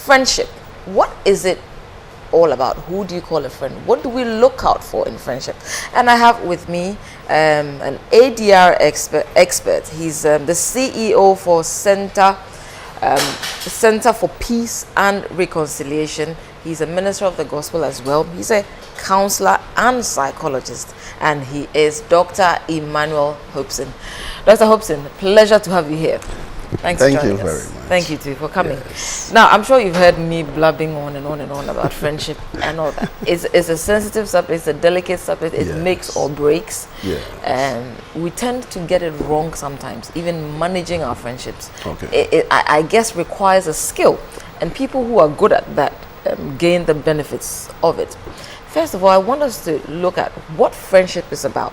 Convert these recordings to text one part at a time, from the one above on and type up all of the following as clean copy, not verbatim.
Friendship. What is it all about? Who do you call a friend? What do we look out for in friendship? And I have with me an ADR expert. He's the CEO for Center for Peace and Reconciliation. He's a minister of the gospel as well. He's a counselor and psychologist, and he is Dr. Emmanuel Hopeson. Dr. Hopeson, pleasure to have you here. Thanks for joining us. Thank you very much. Thank you too for coming. Yes. Now, I'm sure you've heard me blabbing on and on and on about friendship and all that. It's a sensitive subject, it's a delicate subject, it makes or breaks. And we tend to get it wrong sometimes, even managing our friendships. I guess requires a skill, and people who are good at that gain the benefits of it. First of all, I want us to look at what friendship is about.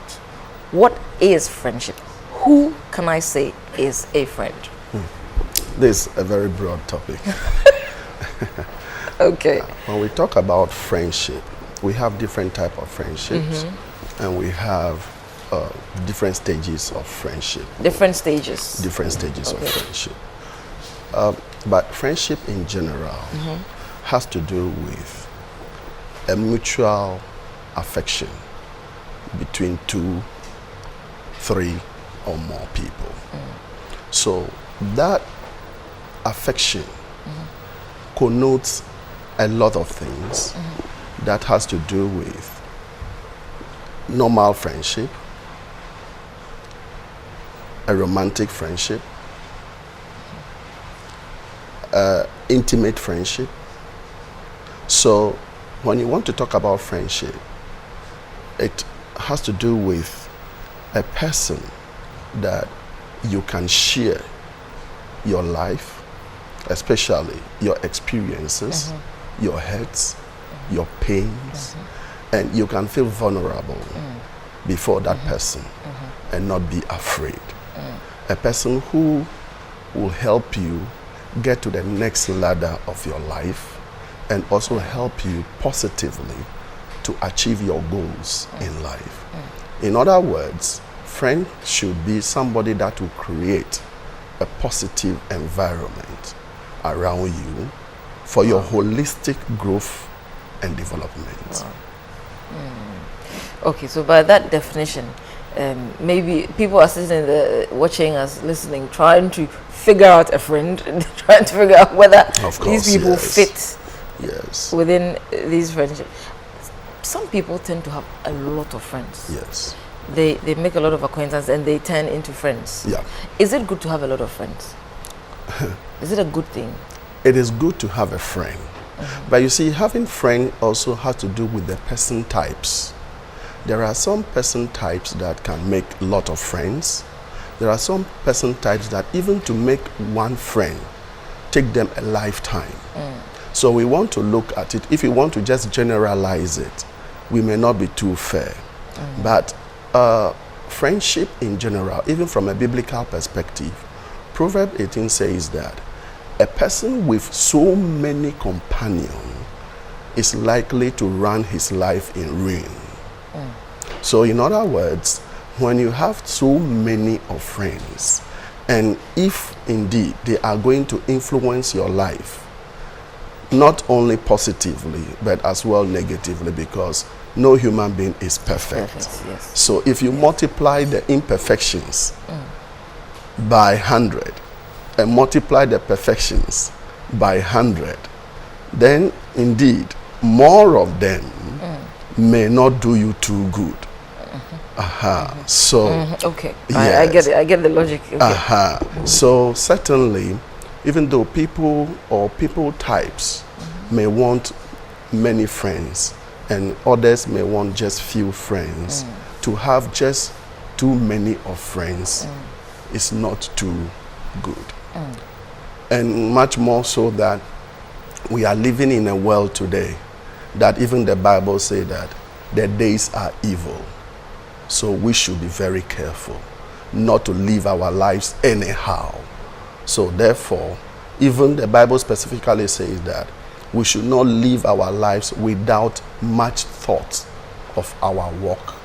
What is friendship? Who can I say is a friend? This is a very broad topic. Okay. When we talk about friendship, we have different types of friendships, and we have different stages of friendship. Different stages? Different stages of friendship. But friendship in general has to do with a mutual affection between 2, 3, or more people. So that affection connotes a lot of things that has to do with normal friendship, a romantic friendship, intimate friendship. So when you want to talk about friendship, it has to do with a person that you can share your life, especially your experiences, your hurts, your pains, and you can feel vulnerable before that person and not be afraid. A person who will help you get to the next ladder of your life and also help you positively to achieve your goals in life. In other words, friend should be somebody that will create a positive environment around you for your holistic growth and development. Okay, so by that definition, maybe people are sitting there watching us, listening, trying to figure out a friend, trying to figure out whether these people fit within these friendships. Some people tend to have a lot of friends. Yes. They make a lot of acquaintances and they turn into friends. Yeah. Is it good to have a lot of friends? Is it a good thing? It is good to have a friend. But you see, having friends also has to do with the person types. There are some person types that can make a lot of friends. There are some person types that even to make one friend, take them a lifetime. So we want to look at it. If we want to just generalize it, we may not be too fair. But friendship in general, even from a biblical perspective, Proverbs 18 says that a person with so many companions is likely to run his life in ruin. So in other words, when you have so many of friends, and if indeed they are going to influence your life, not only positively, but as well negatively, because no human being is perfect. So if you multiply the imperfections by 100 and multiply the perfections by 100, then indeed more of them may not do you too good. So okay, I get it. I get the logic. So certainly, even though people or people types may want many friends and others may want just few friends, to have just too many of friends is not too good. And much more so that we are living in a world today that even the Bible says that the days are evil. So we should be very careful not to live our lives anyhow. So therefore, even the Bible specifically says that we should not live our lives without much thought of our walk,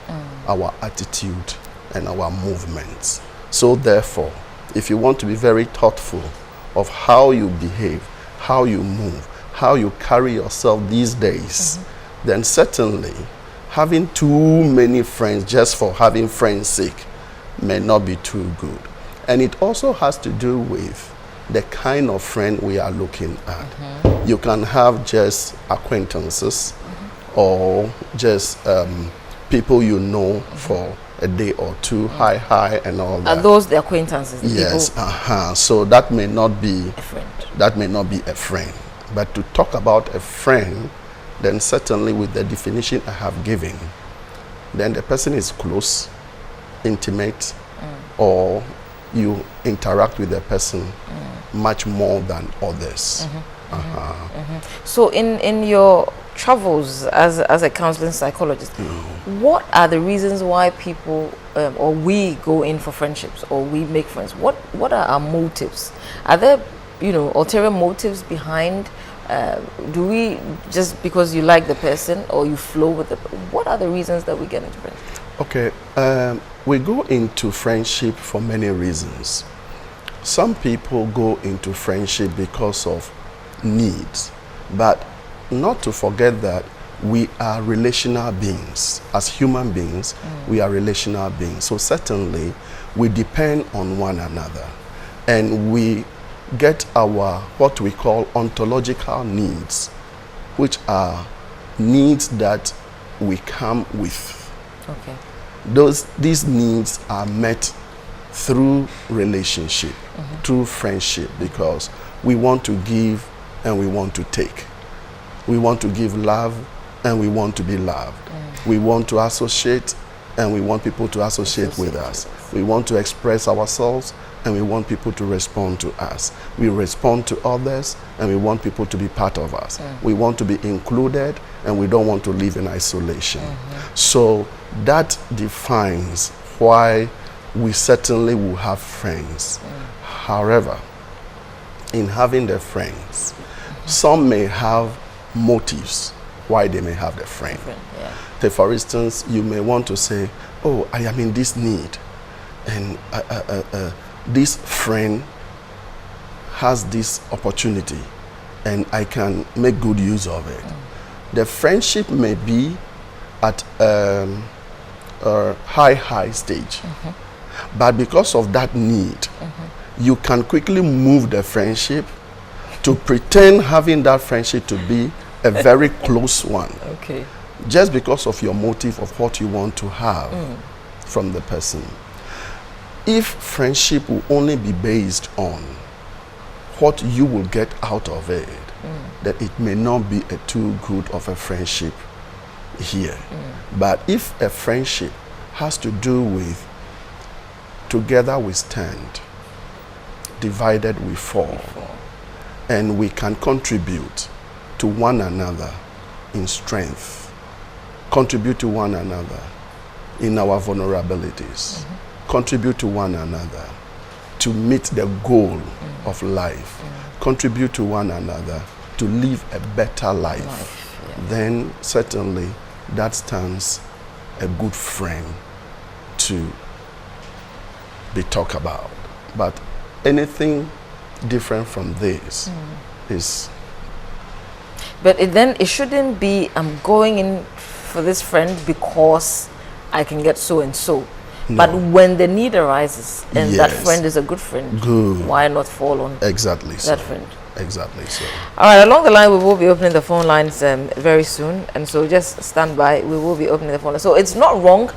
our attitude, and our movements. So therefore, if you want to be very thoughtful of how you behave, how you move, how you carry yourself these days, then certainly having too many friends just for having friends' sake may not be too good. And it also has to do with the kind of friend we are looking at. You can have just acquaintances or just people you know for a day or two, hi, and all that. Are those the acquaintances? The Yes, people? So that may not be A friend. that may not be a friend. But to talk about a friend, then certainly with the definition I have given, then the person is close, intimate, or you interact with the person much more than others. So in your travels as a counseling psychologist, what are the reasons why people or we go in for friendships or we make friends? What are our motives? Are there ulterior motives behind? Do we just because you like the person or you flow with it? What are the reasons that we get into friendship? Okay, we go into friendship for many reasons. Some people go into friendship because of needs, but not to forget that we are relational beings. As human beings, we are relational beings. So certainly, we depend on one another, and we get our what we call ontological needs, which are needs that we come with. Okay. These needs are met through relationship, through friendship, because we want to give and we want to take. We want to give love and we want to be loved. We want to associate and we want people to associate with us. We want to express ourselves and we want people to respond to us. We respond to others and we want people to be part of us. We want to be included and we don't want to live in isolation. So that defines why we certainly will have friends. However, in having the friends, some may have motives why they may have the friend. Say, for instance, you may want to say, oh, I am in this need, and this friend has this opportunity, and I can make good use of it. The friendship may be at a high stage, but because of that need, you can quickly move the friendship to pretend having that friendship to be a very close one. Okay. Just because of your motive of what you want to have from the person. If friendship will only be based on what you will get out of it, that it may not be a too good of a friendship here. But if a friendship has to do with together we stand, divided we fall, and we can contribute to one another in strength, contribute to one another in our vulnerabilities, contribute to one another to meet the goal of life, contribute to one another to live a better life, then certainly that stands a good friend to be talked about. But anything different from this is... But it shouldn't be, I'm going in for this friend because I can get so and so. No. But when the need arises and that Yes. friend is a good friend, Good. why not fall on Exactly so. that friend? Exactly so. All right, along the line, we will be opening the phone lines very soon. And so just stand by. We will be opening the phone lines. So it's not wrong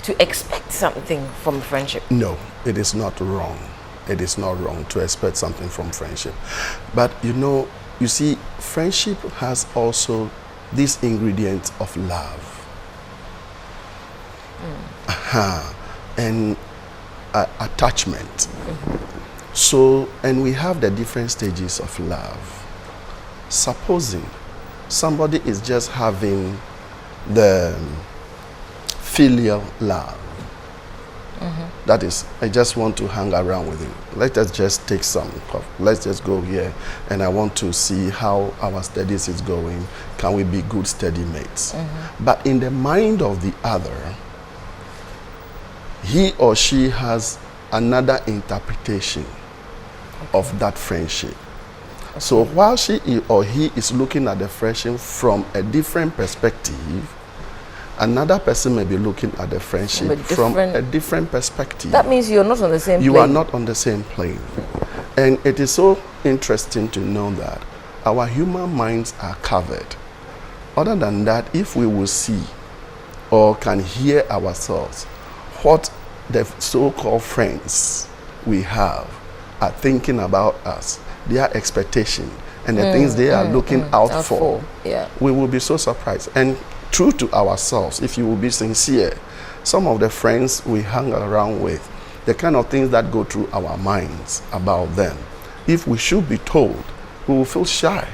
to expect something from friendship. No, it is not wrong. It is not wrong to expect something from friendship. But you see, friendship has also this ingredient of love. And attachment. So, and we have the different stages of love. Supposing somebody is just having the filial love. That is, I just want to hang around with you. Let us just take some coffee. Let's just go here, and I want to see how our studies is going. Can we be good study mates? But in the mind of the other, he or she has another interpretation of that friendship. So while or he is looking at the friendship from a different perspective, another person may be looking at the friendship from a different perspective. That means you're not on the same plane. You are not on the same plane. And it is so interesting to know that our human minds are covered. Other than that, if we will see or can hear ourselves what the so-called friends we have are thinking about us, their expectation, and the things they are looking out for, we will be so surprised. And true to ourselves, if you will be sincere, some of the friends we hang around with, the kind of things that go through our minds about them, if we should be told, we will feel shy,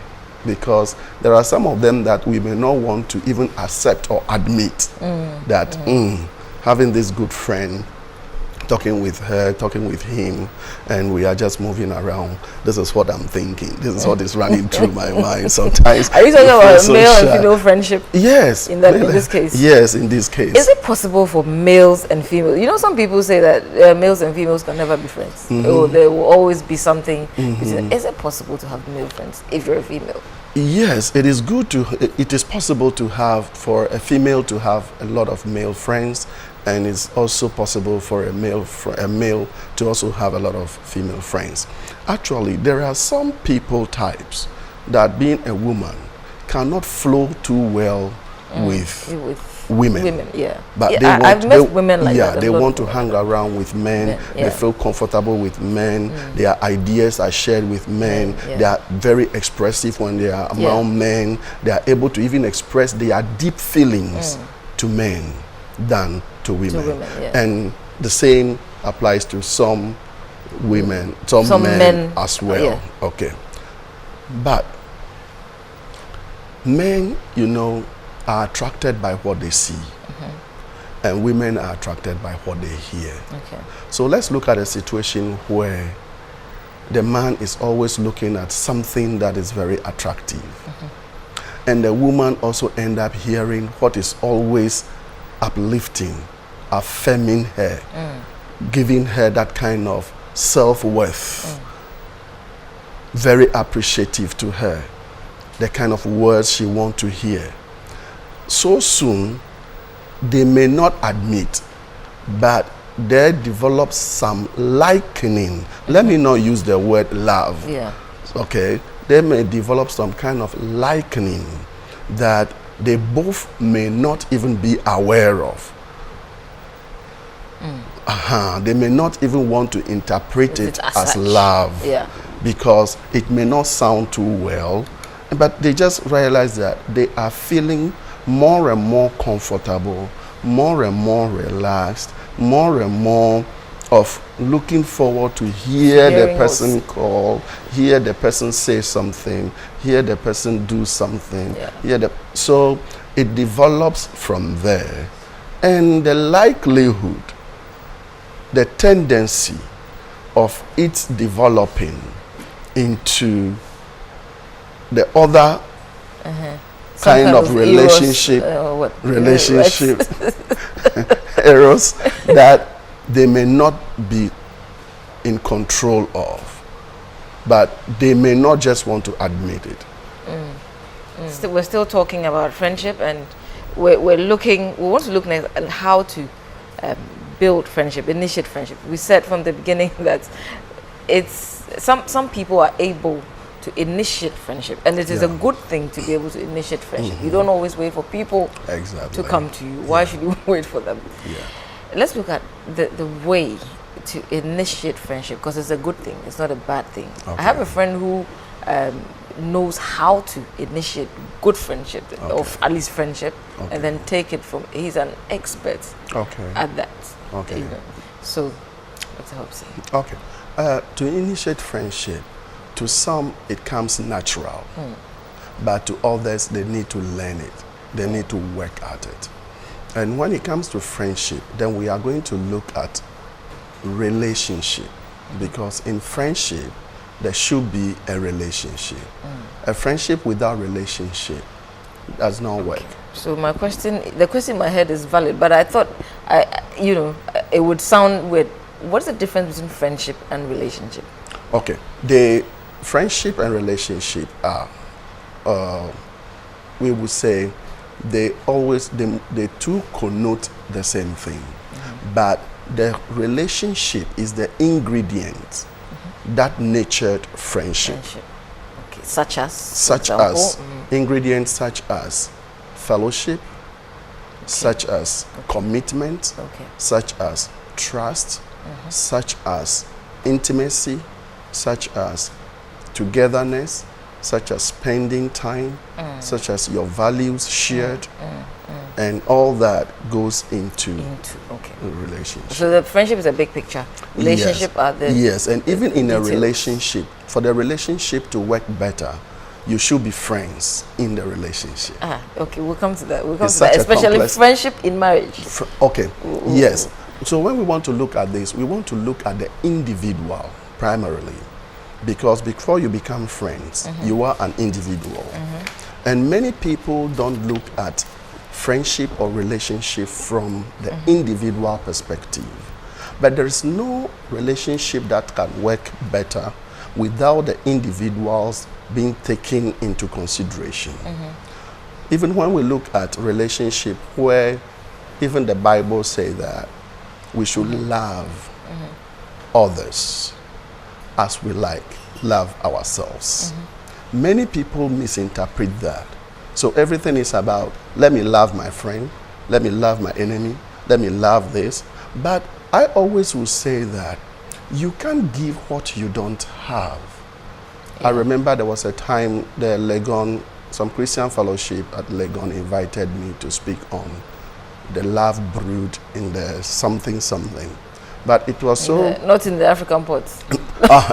because there are some of them that we may not want to even accept or admit that having this good friend, talking with her, talking with him, and we are just moving around. This is what I'm thinking. This is what is running through my mind sometimes. Are you talking about male and female friendship? Yes. In this case? Yes, in this case. Is it possible for males and females? You know, some people say that males and females can never be friends. Or there will always be something. Is it possible to have male friends if you're a female? Yes, it is good to. It is possible to have, for a female to have a lot of male friends, and it's also possible for a male to also have a lot of female friends. Actually, there are some people types that, being a woman, cannot flow too well with women. But I've met women like that. Yeah, they want to hang around with men. They feel comfortable with men. Their ideas are shared with men. They are very expressive when they are among men. They are able to even express their deep feelings to men than to women. And the same applies to some women, some men as well. Okay. But men, you know, are attracted by what they see, and women are attracted by what they hear. So let's look at a situation where the man is always looking at something that is very attractive, and the woman also end up hearing what is always uplifting, affirming her, giving her that kind of self-worth, very appreciative to her, the kind of words she wants to hear. So soon, they may not admit, but they develop some likening. Let me not use the word love. Okay? They may develop some kind of likening that they both may not even be aware of. They may not even want to interpret it as love, because it may not sound too well, but they just realize that they are feeling more and more comfortable, more and more relaxed, more and more of looking forward to hear the person call, hear the person say something, hear the person do something. So it develops from there. And the likelihood, the tendency of it developing into the other kind of relationship errors that they may not be in control of, but they may not just want to admit it. We're still talking about friendship, and we want to look next at how to build friendship, initiate friendship. We said from the beginning that it's some people are able to initiate friendship, and it is a good thing to be able to initiate friendship. You don't always wait for people to come to you. Why should you wait for them? Let's look at the way to initiate friendship, because it's a good thing, it's not a bad thing. I have a friend who knows how to initiate good friendship, or at least friendship, and then take it from, he's an expert at that. You know. So Dr. Hopeson. To initiate friendship, to some it comes natural, but to others they need to learn it, they need to work at it. And when it comes to friendship, then we are going to look at relationship, because in friendship there should be a relationship. A friendship without relationship does not work. So the question in my head is valid, but I thought it would sound weird. What's the difference between friendship and relationship? Okay, friendship and relationship are, we would say, they two connote the same thing. But the relationship is the ingredient that nurtured friendship. Okay. Such as? Ingredients such as fellowship, such as commitment, such as trust, such as intimacy, such as togetherness, such as spending time, such as your values shared, and all that goes into a relationship. So the friendship is a big picture. Relationship are the and even in details. a relationship, for the relationship to work better, you should be friends in the relationship. Okay, we'll come to that. Especially friendship in marriage. Yes. So when we want to look at this, we want to look at the individual primarily, because before you become friends, you are an individual. And many people don't look at friendship or relationship from the individual perspective. But there is no relationship that can work better without the individuals being taken into consideration. Even when we look at relationship where even the Bible says that we should love others as we love ourselves. Many people misinterpret that. So everything is about, let me love my friend, let me love my enemy, let me love this. But I always will say that you can't give what you don't have. I remember there was a time some Christian fellowship at Legon invited me to speak on the love brood in the something. But it was so... not in the African pots.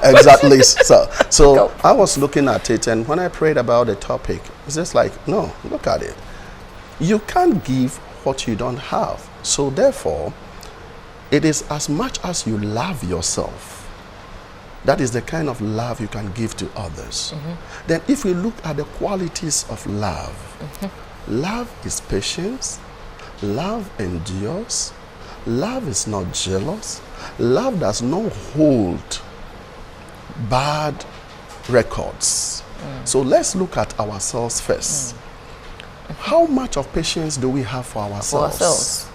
Exactly. So I was looking at it, and when I prayed about the topic, it's just like, no, look at it. You can't give what you don't have. So therefore, it is as much as you love yourself, that is the kind of love you can give to others. Then if we look at the qualities of love, love is patience, love endures, love is not jealous, love does not hold bad records. So let's look at ourselves first. How much of patience do we have for ourselves?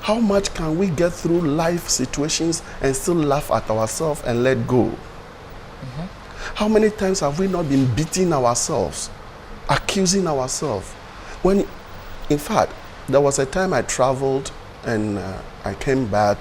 How much can we get through life situations and still laugh at ourselves and let go? How many times have we not been beating ourselves, accusing ourselves? When, in fact, there was a time I traveled and I came back,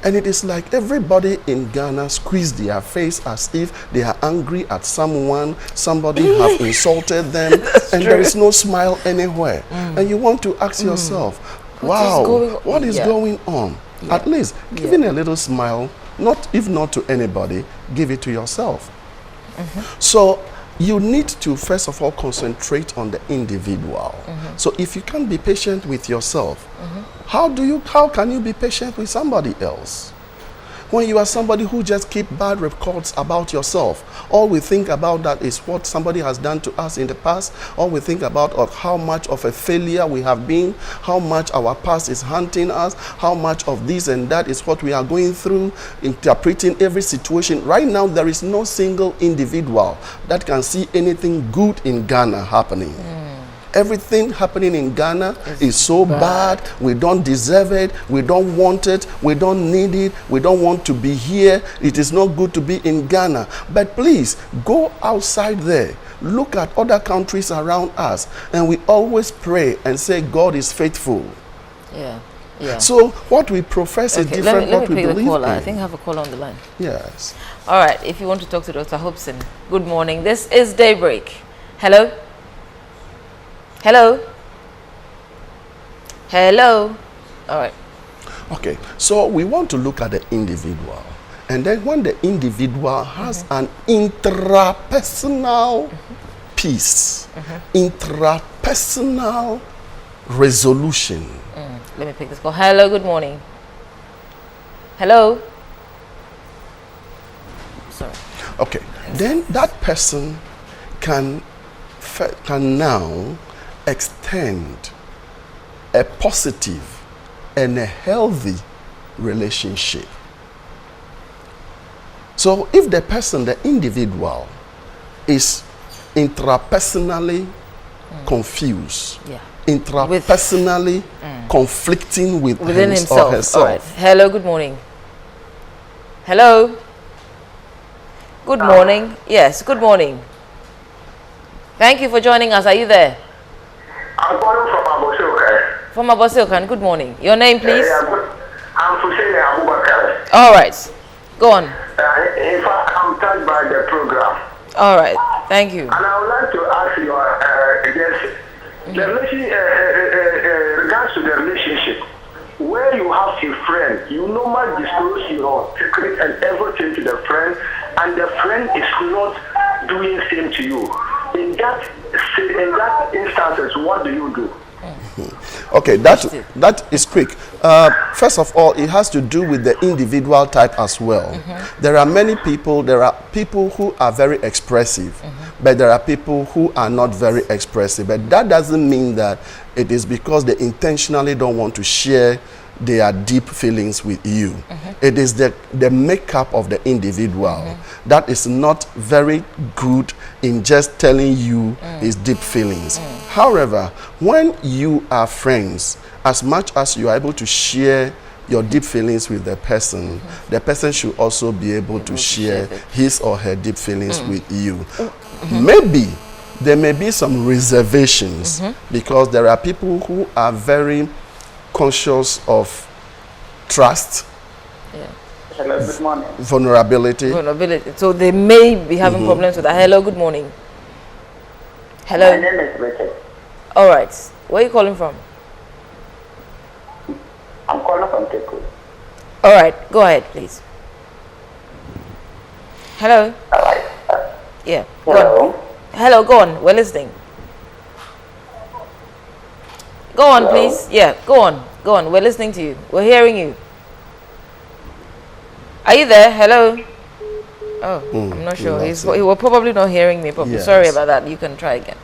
and it is like everybody in Ghana squeezed their face as if they are angry at somebody have insulted them, and there is no smile anywhere. And you want to ask yourself, what is going on? At least giving a little smile, if not to anybody, give it to yourself. So you need to first of all concentrate on the individual. So if you can't be patient with yourself, how can you be patient with somebody else? When you are somebody who just keep bad records about yourself, all we think about that is what somebody has done to us in the past. All we think about of how much of a failure we have been, how much our past is haunting us, how much of this and that is what we are going through, interpreting every situation. Right now, there is no single individual that can see anything good in Ghana happening. Everything happening in Ghana is so bad. We don't deserve it. We don't want it. We don't need it. We don't want to be here. It is not good to be in Ghana. But please, go outside there. Look at other countries around us. And we always pray and say, God is faithful. So what we profess is different what we believe in. I think I have a caller on the line. Yes. All right. If you want to talk to Dr. Hopeson, good morning. This is Daybreak. Hello? Hello? Hello? All right. Okay, so we want to look at the individual. And then when the individual has an intrapersonal peace, intrapersonal resolution. Let me pick this call. Hello, good morning. Hello? Sorry. Okay, then that person can now extend a positive and a healthy relationship. So if the person, the individual, is intrapersonally confused, intrapersonally conflicting within his himself or herself. All right. Hello, good morning. Hello. Good morning. Yes, good morning. Thank you for joining us. Are you there? I'm calling from Abosiokan. From Abosiokan. Good morning. Your name, please? I'm Hussein Abubakar. All right. Go on. In fact, I'm touched by the program. All right. Thank you. And I would like to ask you, regards to the relationship, where you have a friend, you normally disclose your secret and everything to the friend, and the friend is not doing the same to you. In that instances, what do you do? Okay, that is quick. First of all, it has to do with the individual type as well. There are many people, there are people who are very expressive, but there are people who are not very expressive. But that doesn't mean that it is because they intentionally don't want to share their deep feelings with you. It is the makeup of the individual that is not very good in just telling you his deep feelings. However, when you are friends, as much as you are able to share your deep feelings with the person should also be able to share his or her deep feelings with you. Maybe there may be some reservations because there are people who are very conscious of trust, Hello, good morning. vulnerability. So they may be having problems with that. Hello, good morning. Hello. My name is Richard. All right. Where are you calling from? I'm calling from Teku. All right. Go ahead, please. Hello. Yeah. Go on. Hello. Go on. We're listening. Go on, please. Yeah. Go on. Go on. We're listening to you. We're hearing you. Are you there? Hello. Oh, I'm not sure. He was probably not hearing me properly. Yes. Sorry about that. You can try again.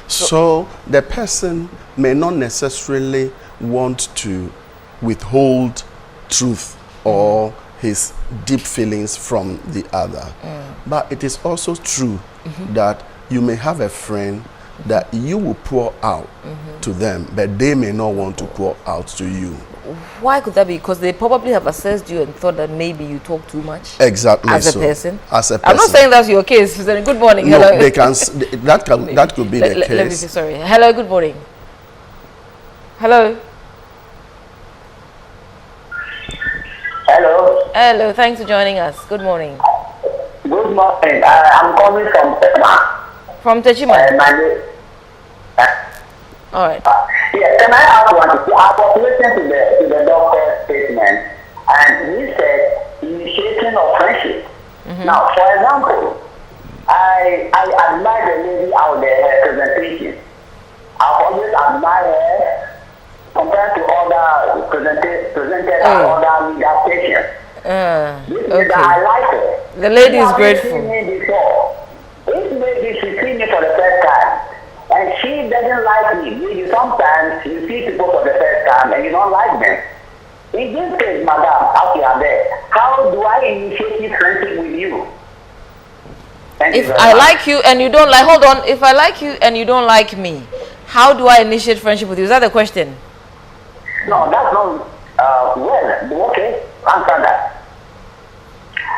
So the person may not necessarily want to withhold truth or his deep feelings from the other. But it is also true that you may have a friend that you will pour out to them, but they may not want to pour out to you. Why could that be? Because they probably have assessed you and thought that maybe you talk too much. Exactly. As a person. As a person. I'm not saying that's your case. Good morning. No, Hello. they can. That could be the case. Let me see. Sorry. Hello. Good morning. Hello. Hello. Hello. Thanks for joining us. Good morning. Good morning. I'm calling from Tekma. From Techima. All right. Yes, can I ask one? I was listening to the doctor's statement, and he said initiation of friendship. Now, for example, I admire the lady out there, her presentation. I always admire her compared to other presenters and other media stations. Okay. I like her. The lady is She grateful. seen me before. If maybe she see me for the first time, and she doesn't like me, maybe sometimes you see people for the first time and you don't like them. In this case, madam, as you are there, how do I initiate friendship with you? If I like you and you don't like, hold on. If I like you and you don't like me, how do I initiate friendship with you? Is that the question? No, that's not, well, okay, answer that.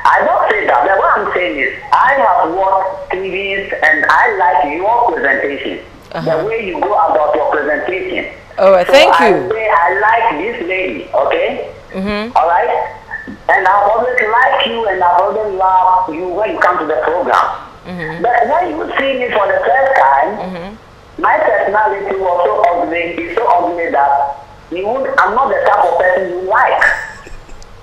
I don't say that, but what I'm saying is, I have watched TVs and I like your presentation. The way you go about your presentation. All right, so thank you. I say I like this lady, okay? All right? And I've always liked you and I've always loved you when you come to the program. But when you see me for the first time, my personality was so ugly that I'm not the type of person you like.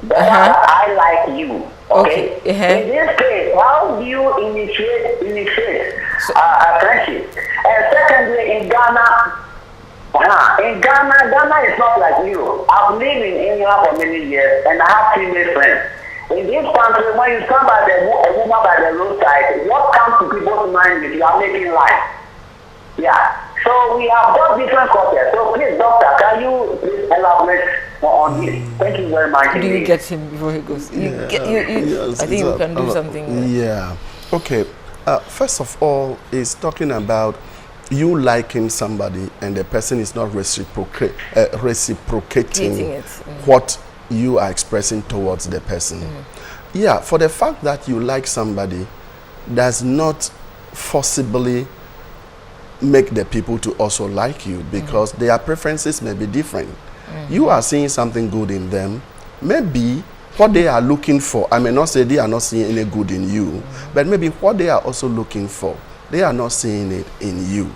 But I like you. Okay. In this case, how do you initiate a friendship? And secondly, in Ghana, Ghana is not like you. I've lived in England for many years, and I have female friends. In this country, when you stand by a woman by the roadside, what comes to people's mind is you are making life. Yeah. So So we have got different courses. So please, doctor, can you please elaborate more on this? Thank you very much. Do you get him before he goes? Yes, I think you can do something. Yeah. Okay. First of all, is talking about you liking somebody and the person is not reciprocating it. what you are expressing towards the person. Yeah, for the fact that you like somebody does not forcibly make the people to also like you, because their preferences may be different. You are seeing something good in them. Maybe what they are looking for, I may not say they are not seeing any good in you, but maybe what they are also looking for, they are not seeing it in you.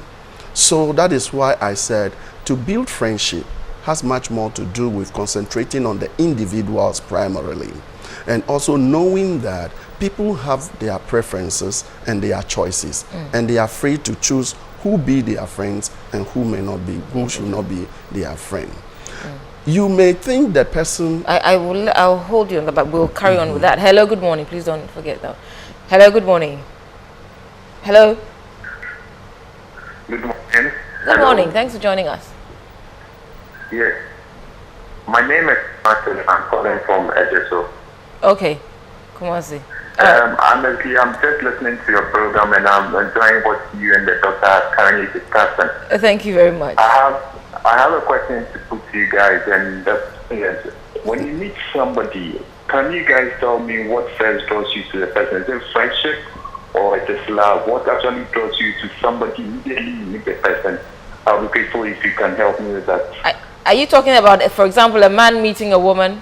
So that is why I said to build friendship has much more to do with concentrating on the individuals primarily, and also knowing that people have their preferences and their choices, and they are free to choose who be their friends and who may not be, who should not be their friend. You may think the person... I'll hold you on that, but we'll carry on with that. Hello, good morning. Please don't forget that. Hello, good morning. Hello. Good morning. Good morning. Thanks for joining us. Yes. My name is Martin. I'm calling from Ejeso. Okay. Come on, see. Honestly, I'm just listening to your program and I'm enjoying what you and the doctor are currently discussing. Thank you very much. I have a question to put to you guys, and that's, yes, when you meet somebody, can you guys tell me what first draws you to the person? Is it friendship or is it love? What actually draws you to somebody immediately you meet the person? I'll be grateful if you can help me with that. Are you talking about, for example, a man meeting a woman?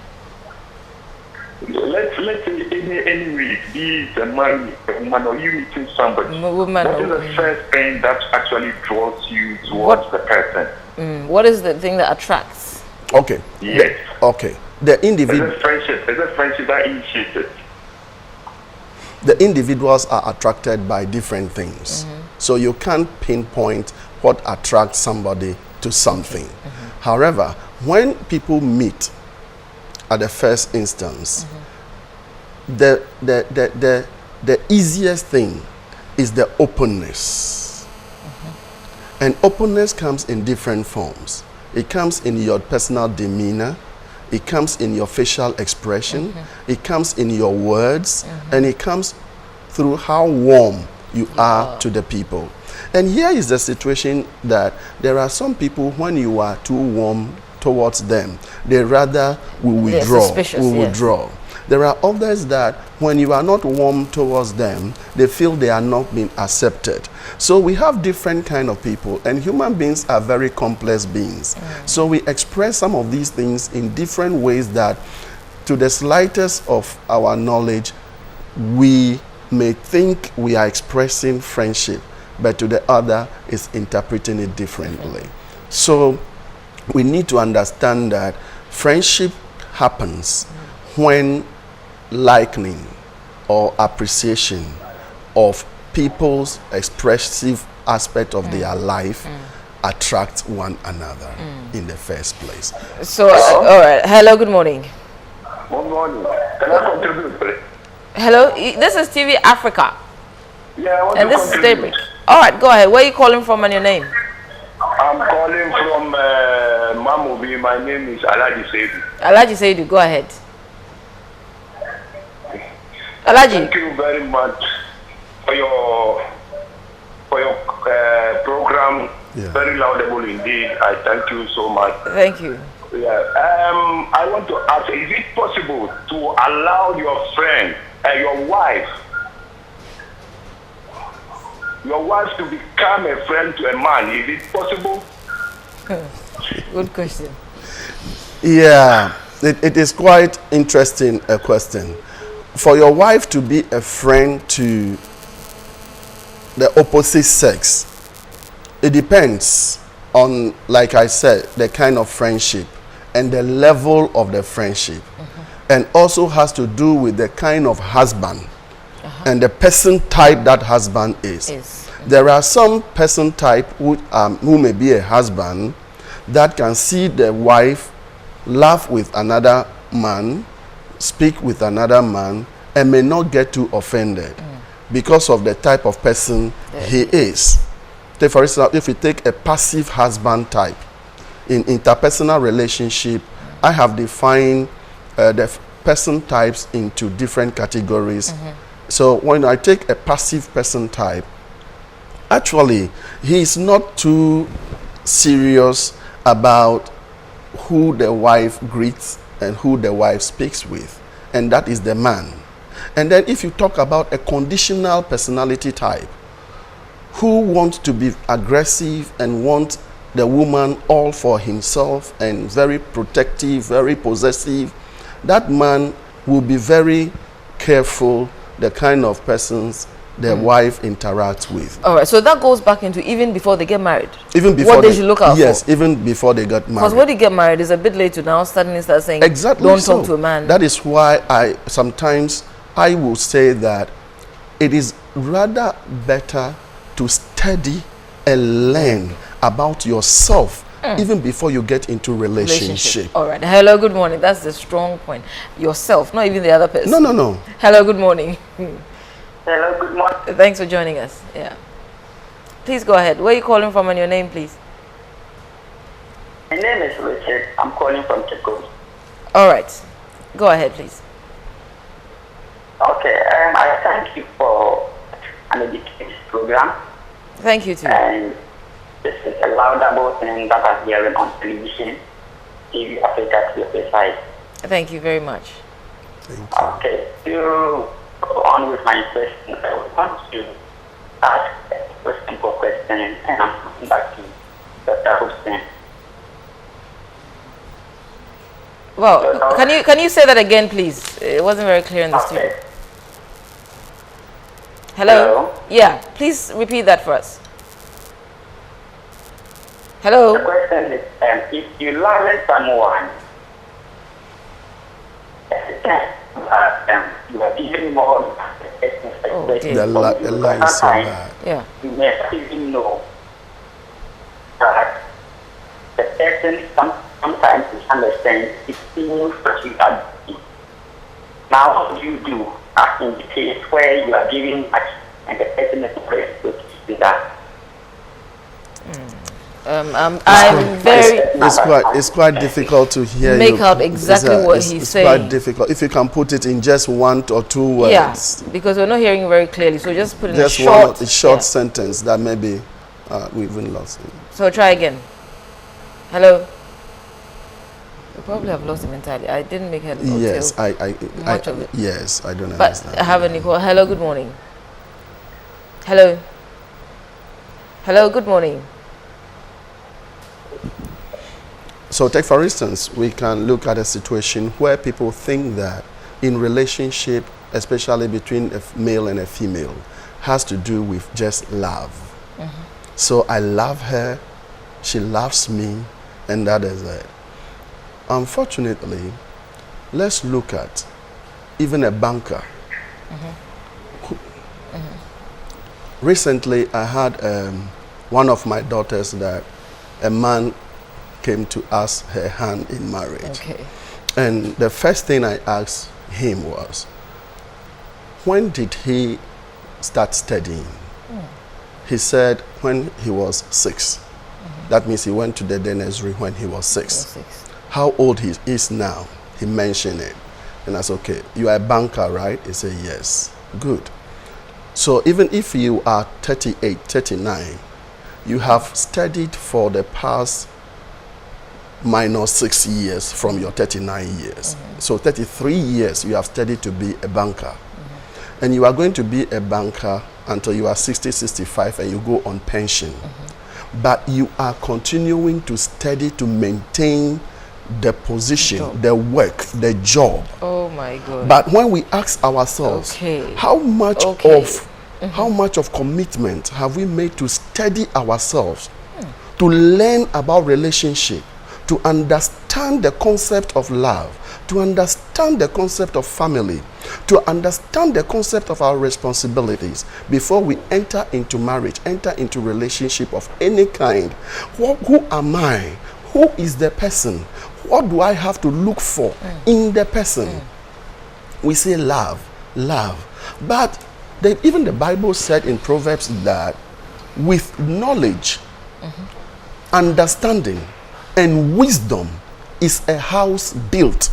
Let's say any way, be it a man, a woman, or you meeting somebody. Woman. What is the first thing that actually draws you towards the person? What is the thing that attracts? Okay. Yes. Okay. The individual. Is it friendship that initiates it? The individuals are attracted by different things. So you can't pinpoint what attracts somebody to something. However, when people meet at the first instance, the easiest thing is the openness. And openness comes in different forms. It comes in your personal demeanor, it comes in your facial expression, it comes in your words, and it comes through how warm you are to the people. And here is the situation that there are some people, when you are too warm towards them, they rather will withdraw. There are others that when you are not warm towards them, they feel they are not being accepted. So we have different kind of people, and human beings are very complex beings. So we express some of these things in different ways that to the slightest of our knowledge, we may think we are expressing friendship, but to the other is interpreting it differently. So we need to understand that friendship happens when liking or appreciation of people's expressive aspect of their life attract one another in the first place. So, all right. Hello, good morning. Good morning. Can I contribute, please? Hello, this is TV Africa. Yeah, I want And to this is contribute. Daybreak. All right, go ahead. Where are you calling from and your name? I'm calling from Mamobi. My name is Alaji Seidu. Alaji Seidu, go ahead. Alaji. Thank you very much for your program. Yeah. Very laudable indeed. I thank you so much. Thank you. Yeah. I want to ask, is it possible to allow your friend, your wife to become a friend to a man? Is it possible? Good question. Yeah, it is quite interesting a question. For your wife to be a friend to the opposite sex, it depends on, like I said, the kind of friendship and the level of the friendship, and also has to do with the kind of husband and the person type that husband is. There are some person type who may be a husband that can see the wife laugh with another man, speak with another man, and may not get too offended because of the type of person he is. Take for instance, if we take a passive husband type, in interpersonal relationship, I have defined the person types into different categories. So when I take a passive person type, actually, he is not too serious about who the wife greets and who the wife speaks with, and that is the man. And then if you talk about a conditional personality type, who wants to be aggressive and want the woman all for himself and very protective, very possessive, that man will be very careful the kind of persons the wife interacts with. All right, so that goes back into even before they get married. Even before what they should look out yes, for. even before they got married. Because when you get married, it's a bit late to now start saying, exactly, don't talk to a man. That is why I sometimes I will say that it is rather better to study and learn about yourself even before you get into relationship. All right. Hello, good morning. That's the strong point. Yourself, not even the other person. No. Hello, good morning. Hello, good morning. Thanks for joining us. Yeah. Please go ahead. Where are you calling from and your name, please? My name is Richard. I'm calling from Chico. All right. Go ahead, please. Okay, I thank you for an educated program. Thank you, too. And this is a laudable thing that I'm hearing on television, TV Africa to be precise. Thank you very much. Thank you. Okay, to go on with my question, I want to ask a simple question, and I'm coming back to Dr. Hopeson. Well, can you say that again, please? It wasn't very clear in the studio. Okay. Hello? Hello? Yeah, please repeat that for us. Hello? The question is, if you love someone, you are giving more dear. The line is so bad. Yeah. You may not even know that the person sometimes misunderstands the things that you are doing. Now, what do you do in the case where you are giving much and the person is not able to do that? I'm very... It's quite difficult to hear Make out exactly what he's saying. It's quite difficult. If you can put it in just one or two words. Yeah, because we're not hearing very clearly. So just put in just a short sentence that maybe we've even lost him. So try again. Hello? You probably have lost him entirely. I didn't make head or Yes, tail much of it. Yes, I don't But understand. I have an equal. Hello, good morning. Hello? Hello, good morning. So take for instance, we can look at a situation where people think that in relationship, especially between a male and a female, has to do with just love. So I love her, she loves me, and that is it. Unfortunately, let's look at even a banker. Recently, I had one of my daughters that a man came to ask her hand in marriage. Okay. And the first thing I asked him was, when did he start studying? He said when he was 6. That means he went to the nursery when he was 6. How old he is now? He mentioned it. And I said, okay, you are a banker, right? He said, yes. Good. So even if you are 38, 39, you have studied for the past -6 years from your 39 years. So 33 years you have studied to be a banker. And you are going to be a banker until you are 60, 65 and you go on pension. But you are continuing to study to maintain the position, the work, the job. Oh my God. But when we ask ourselves, how much of commitment have we made to study ourselves, to learn about relationship, to understand the concept of love, to understand the concept of family, to understand the concept of our responsibilities before we enter into marriage, enter into relationship of any kind? Who am I? Who is the person? What do I have to look for in the person? We say love, love. But even the Bible said in Proverbs that with knowledge, understanding, and wisdom is a house built.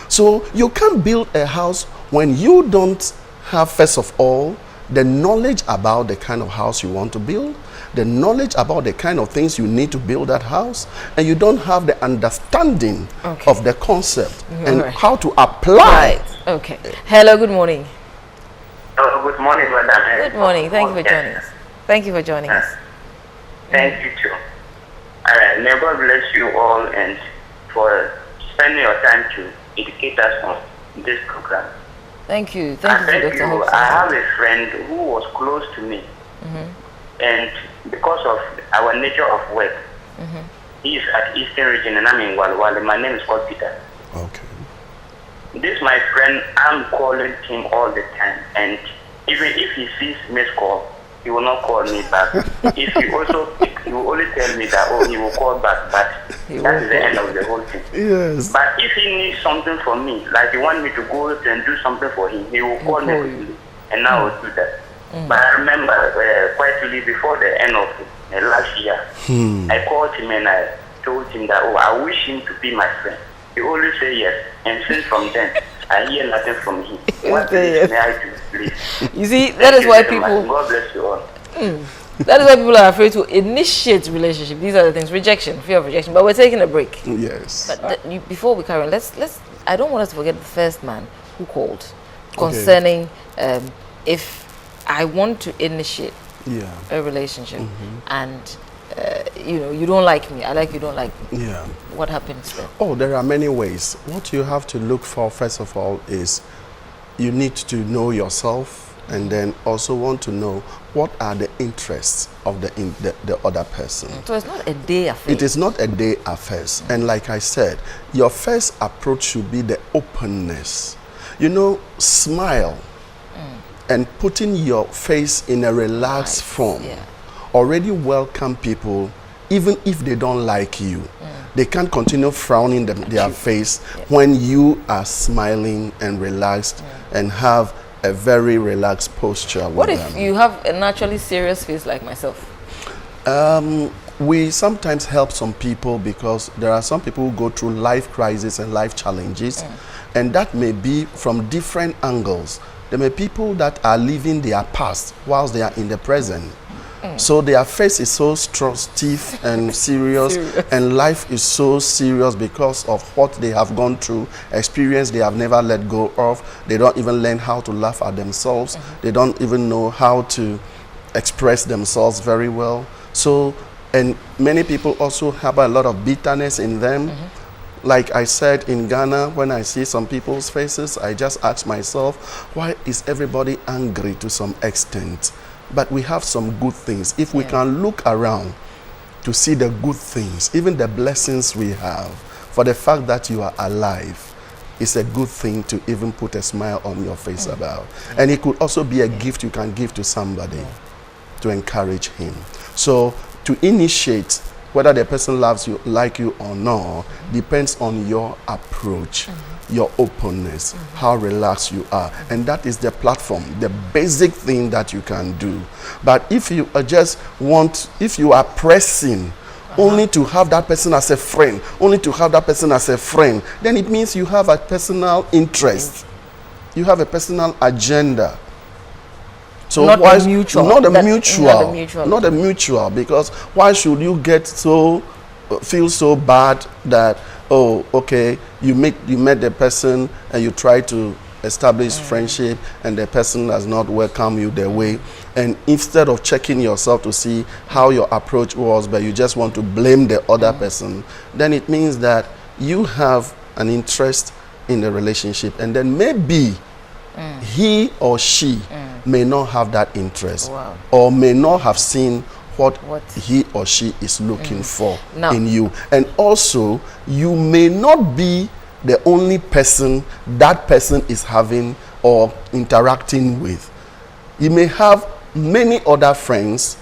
So you can't build a house when you don't have, first of all, the knowledge about the kind of house you want to build, the knowledge about the kind of things you need to build that house, and you don't have the understanding of the concept and how to apply. Right. Okay. Hello, good morning. Oh, good morning, madam. Good morning. Thank you for joining us. Thank you for joining us. Thank you too. May God bless you all and for spending your time to educate us on this program. Thank you. Thank you, Dr. Hopeson. I have a friend who was close to me, and because of our nature of work, he is at Eastern Region and I'm in Walwale. My name is called Peter. Okay. This my friend, I'm calling him all the time, and even if he sees missed call, he will not call me back. If he also pick, he will only tell me that he will call back, but that is the end of the whole thing. Yes. But if he needs something from me, like he wants me to go and do something for him, he will call me quickly, and I will do that. But I remember quietly before the end of last year, I called him and I told him that I wish him to be my friend. He always say yes, and since from then I hear nothing from him. What may I do, please? You see, that is why people. God bless you all. That is why people are afraid to initiate relationship. These are the things: rejection, fear of rejection. But we're taking a break. Yes. But before we carry on, let's. I don't want us to forget the first man who called concerning if I want to initiate a relationship and you don't like me, I like you, don't like me. Yeah. What happens then? Oh, there are many ways. What you have to look for, first of all, is you need to know yourself, and then also want to know what are the interests of the other person. So it's not a day affair. It is not a day affair. And like I said, your first approach should be the openness. You know, smile and putting your face in a relaxed form. Already welcome people, even if they don't like you. They can't continue frowning their face when you are smiling and relaxed and have a very relaxed posture with them. What if you have a naturally serious face like myself? We sometimes help some people because there are some people who go through life crises and life challenges, and that may be from different angles. There may be people that are living their past whilst they are in the present. So their face is so stiff and serious, and life is so serious because of what they have gone through, experience they have never let go of. They don't even learn how to laugh at themselves. They don't even know how to express themselves very well. So, and many people also have a lot of bitterness in them. Like I said, in Ghana, when I see some people's faces, I just ask myself, why is everybody angry to some extent? But we have some good things. If we can look around to see the good things, even the blessings we have, for the fact that you are alive, it's a good thing to even put a smile on your face about. And it could also be a gift you can give to somebody to encourage him. So to initiate, whether the person loves you, like you or not, depends on your approach, your openness, how relaxed you are. And that is the platform, the basic thing that you can do. But if you if you are pressing only to have that person as a friend, then it means you have a personal interest. You have a personal agenda. So not a mutual, because why should you feel so bad that, oh, okay, you met the person and you try to establish friendship and the person has not welcomed you their way, and instead of checking yourself to see how your approach was, but you just want to blame the other person, then it means that you have an interest in the relationship, and then maybe he or she may not have that interest, or may not have seen what he or she is looking for in you. And also, you may not be the only person that person is having or interacting with. You may have many other friends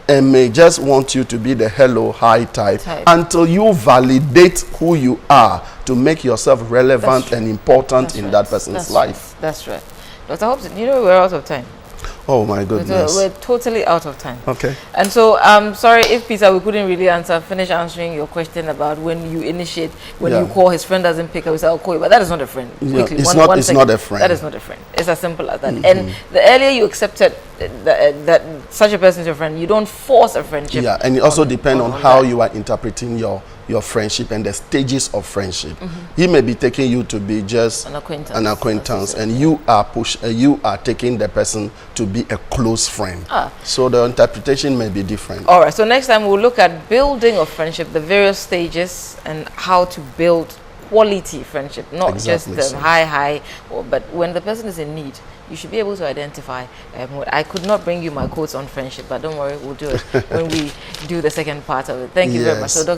and may just want you to be the hello, hi type until you validate who you are to make yourself relevant and important in that person's life. That's right. Dr. Hopeson, we're out of time. Oh my goodness. We're totally out of time. Okay. And so, sorry if Peter, we couldn't really finish answering your question about when you initiate, when you call, his friend doesn't pick up, we say, I'll call you, but that is not a friend. Quickly, it's one it's second. not a friend. That is not a friend. It's as simple as that. And the earlier you accepted that such a person is your friend, you don't force a friendship. Yeah, and it also depends on how you are interpreting your friendship and the stages of friendship. He may be taking you to be just an acquaintance, and you are taking the person to be a close friend. So the interpretation may be different. All right, so next time we'll look at building of friendship, the various stages, and how to build quality friendship, not just the high, but when the person is in need, you should be able to identify. I could not bring you my quotes on friendship, but don't worry, we'll do it when we do the second part of it. Thank you very much. So,